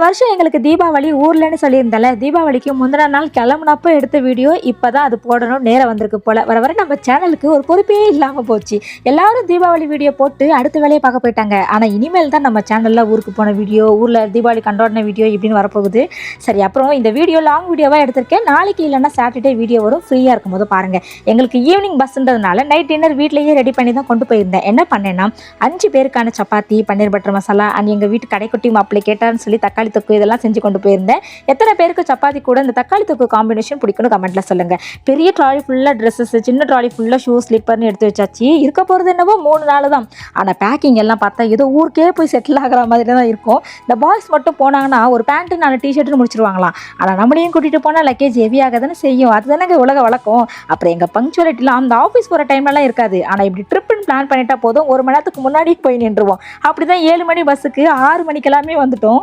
வருஷம் எங்களுக்கு தீபாவளி ஊர்லன்னு சொல்லியிருந்தல, தீபாவளிக்கு முந்தின நாள் கிளம்புனப்போ எடுத்த வீடியோ இப்போ தான் அது போடணும் நேரம் வந்திருக்கு போல. வர வர நம்ம சேனலுக்கு ஒரு பொறுப்பே இல்லாமல் போச்சு. எல்லாரும் தீபாவளி வீடியோ போட்டு அடுத்த வேலையை பார்க்க போயிட்டாங்க. ஆனால் இனிமேல் தான் நம்ம சேனலில் ஊருக்கு போன வீடியோ, ஊரில் தீபாவளி கொண்டாடின வீடியோ இப்படின்னு வரப்போகுது. சரி, அப்புறம் இந்த வீடியோ லாங் வீடியோவாக எடுத்திருக்கேன். நாளைக்கு இல்லைன்னா சாட்டர்டே வீடியோ வரும். ஃப்ரீயாக இருக்கும் போது பாருங்கள். எங்களுக்கு ஈவினிங் பஸ்ன்றதுனால நைட் டின்னர் வீட்லேயே ரெடி பண்ணி தான் கொண்டு போயிருந்தேன். என்ன பண்ணேன்னா 5 பேருக்கான சப்பாத்தி, பன்னீர் பட்டர் மசாலா அண்ட் எங்கள் வீட்டு கடைக்குட்டி மாப்பிள்ளை கேட்டார்னு சொல்லி தக்காளி தொக்கு இதெல்லாம் செஞ்சு கொண்டு போயிருந்தேன். எத்தனை பேருக்கு சப்பாத்தி கூட இந்த தக்காளி தொக்கு காம்பினேஷன் பிடிக்கும்னு கமெண்ட்ல சொல்லுங்க. பெரிய ட்ராலி ஃபுல்லாக ட்ரெஸ்ஸஸ், சின்ன ட்ராலி ஃபுல்லாக ஷூ ஸ்லிப்பர்னு எடுத்து வச்சாச்சு. இருக்க போகிறது என்னவோ 3 நாள் தான். ஆனால் பேக்கிங் எல்லாம் பார்த்தா ஏதோ ஊருக்கே போய் செட்டில் ஆகிற மாதிரி தான் இருக்கும். இந்த பாய்ஸ் மட்டும் போனாங்கன்னா ஒரு பேண்ட்டு 4 டிஷர்ட்னு முடிச்சிருவாங்களாம். ஆனால் நம்மளையும் கூட்டிகிட்டு போனால் லக்கேஜ் ஹெவி ஆகாதானே செய்யும். அதுதானே உலக வழக்கம். அப்புறம் எங்கள் பங்க்சுவாலிட்டிலாம் அந்த ஆஃபீஸ் போகிற டைம்லலாம் இருக்காது. ஆனால் இப்படி ட்ரிப்புன்னு பிளான் பண்ணிட்டா போதும், 1 மணி நேரத்துக்கு முன்னாடி போய் நின்றுவோம். அப்படி தான் 7 மணி பஸ்ஸுக்கு 6 மணிக்கெல்லாமே வந்துட்டோம்.